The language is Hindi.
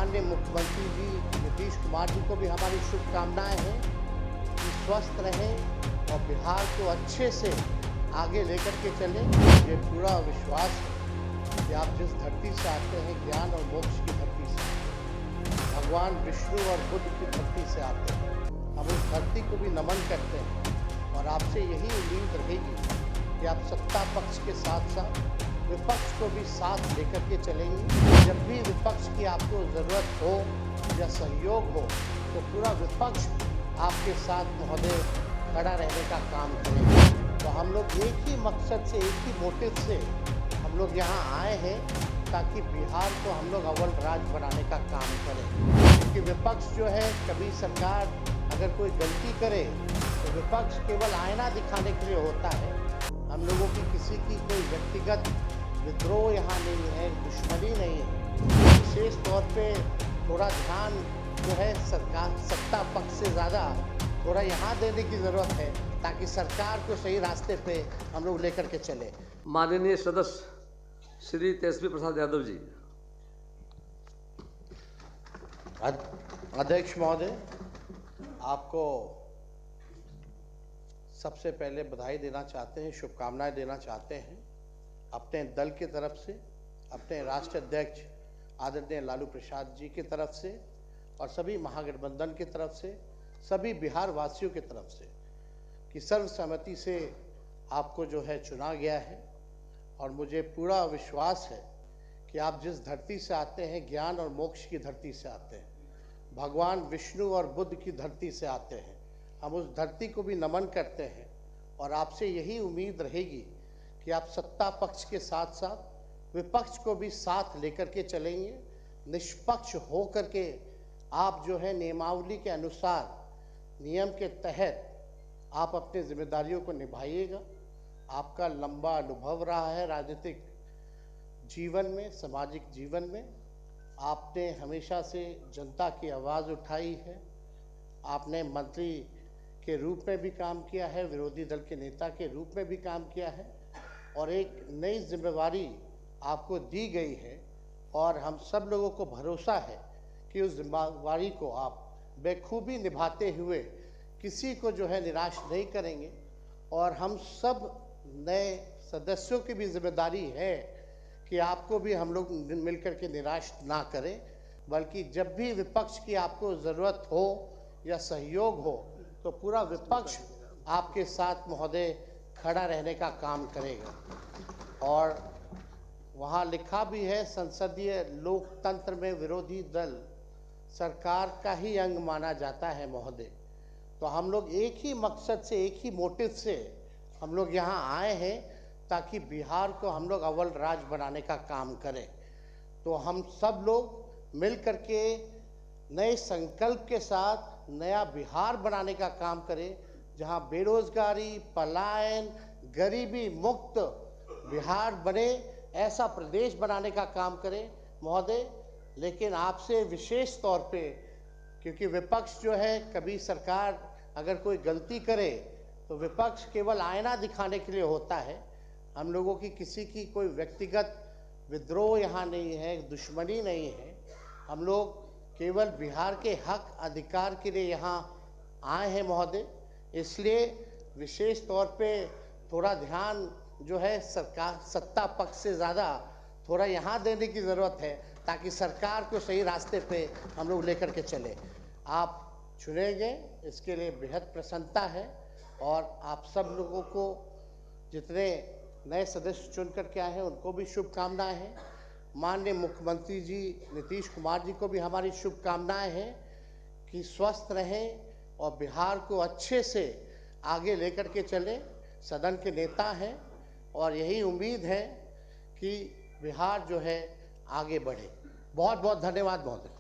माननीय मुख्यमंत्री जी नीतीश कुमार जी को भी हमारी शुभकामनाएं हैं कि स्वस्थ रहें और बिहार को अच्छे से आगे लेकर के चलें। मुझे पूरा विश्वास है कि आप जिस धरती से आते हैं, ज्ञान और मोक्ष की धरती से आते हैं, भगवान विष्णु और बुद्ध की धरती से आते हैं। हम उस धरती को भी नमन करते हैं और आपसे यही उम्मीद रहेगी कि आप सत्ता पक्ष के साथ साथ विपक्ष को भी साथ लेकर के चलेंगे। जब भी विपक्ष की आपको ज़रूरत हो या सहयोग हो तो पूरा विपक्ष आपके साथ महोदय खड़ा रहने का काम करेगा। तो हम लोग एक ही मकसद से, एक ही मोटिव से हम लोग यहाँ आए हैं ताकि बिहार को हम लोग अव्वल राज्य बनाने का काम करें। क्योंकि विपक्ष जो है, कभी सरकार अगर कोई गलती करे तो विपक्ष केवल आईना दिखाने के लिए होता है। हम लोगों की किसी की कोई व्यक्तिगत विद्रोह यहाँ नहीं है, दुश्मनी नहीं है। विशेष तौर पे थोड़ा ध्यान जो है सरकार सत्ता पक्ष से ज़्यादा थोड़ा यहाँ देने की ज़रूरत है ताकि सरकार को सही रास्ते पे हम लोग लेकर के चले। माननीय सदस्य श्री तेजस्वी प्रसाद यादव जी। अध्यक्ष महोदय, आपको सबसे पहले बधाई देना चाहते हैं, शुभकामनाएं देना चाहते हैं अपने दल की तरफ से, अपने राष्ट्रीय अध्यक्ष आदरणीय लालू प्रसाद जी की तरफ से और सभी महागठबंधन की तरफ से, सभी बिहार वासियों की तरफ से कि सर्वसम्मति से आपको जो है चुना गया है। और मुझे पूरा विश्वास है कि आप जिस धरती से आते हैं, ज्ञान और मोक्ष की धरती से आते हैं, भगवान विष्णु और बुद्ध की धरती से आते हैं। हम उस धरती को भी नमन करते हैं और आपसे यही उम्मीद रहेगी कि आप सत्ता पक्ष के साथ साथ विपक्ष को भी साथ लेकर के चलेंगे। निष्पक्ष हो करके आप जो है नियमावली के अनुसार, नियम के तहत आप अपनी जिम्मेदारियों को निभाइएगा। आपका लंबा अनुभव रहा है राजनीतिक जीवन में, सामाजिक जीवन में। आपने हमेशा से जनता की आवाज़ उठाई है। आपने मंत्री के रूप में भी काम किया है, विरोधी दल के नेता के रूप में भी काम किया है और एक नई जिम्मेवारी आपको दी गई है और हम सब लोगों को भरोसा है कि उस जिम्मेवारी को आप बेखूबी निभाते हुए किसी को जो है निराश नहीं करेंगे। और हम सब नए सदस्यों की भी जिम्मेदारी है कि आपको भी हम लोग मिलकर के निराश ना करें, बल्कि जब भी विपक्ष की आपको ज़रूरत हो या सहयोग हो तो पूरा विपक्ष आपके साथ महोदय खड़ा रहने का काम करेगा। और वहाँ लिखा भी है, संसदीय लोकतंत्र में विरोधी दल सरकार का ही अंग माना जाता है महोदय। तो हम लोग एक ही मकसद से, एक ही मोटिव से हम लोग यहाँ आए हैं ताकि बिहार को हम लोग अव्वल राज्य बनाने का काम करें। तो हम सब लोग मिल करके नए संकल्प के साथ नया बिहार बनाने का काम करें, जहां बेरोजगारी, पलायन, गरीबी मुक्त बिहार बने, ऐसा प्रदेश बनाने का काम करें महोदय। लेकिन आपसे विशेष तौर पे, क्योंकि विपक्ष जो है, कभी सरकार अगर कोई गलती करे तो विपक्ष केवल आईना दिखाने के लिए होता है। हम लोगों की किसी की कोई व्यक्तिगत विद्रोह यहाँ नहीं है, दुश्मनी नहीं है। हम लोग केवल बिहार के हक अधिकार के लिए यहाँ आए हैं महोदय। इसलिए विशेष तौर पे थोड़ा ध्यान जो है सरकार सत्ता पक्ष से ज़्यादा थोड़ा यहाँ देने की ज़रूरत है ताकि सरकार को सही रास्ते पे हम लोग लेकर के चले। आप चुने गए, इसके लिए बेहद प्रसन्नता है और आप सब लोगों को, जितने नए सदस्य चुन करके आए हैं, उनको भी शुभकामनाएं हैं। माननीय मुख्यमंत्री जी नीतीश कुमार जी को भी हमारी शुभकामनाएं हैं कि स्वस्थ रहें और बिहार को अच्छे से आगे लेकर के चले। सदन के नेता हैं और यही उम्मीद है कि बिहार जो है आगे बढ़े। बहुत बहुत धन्यवाद महोदय।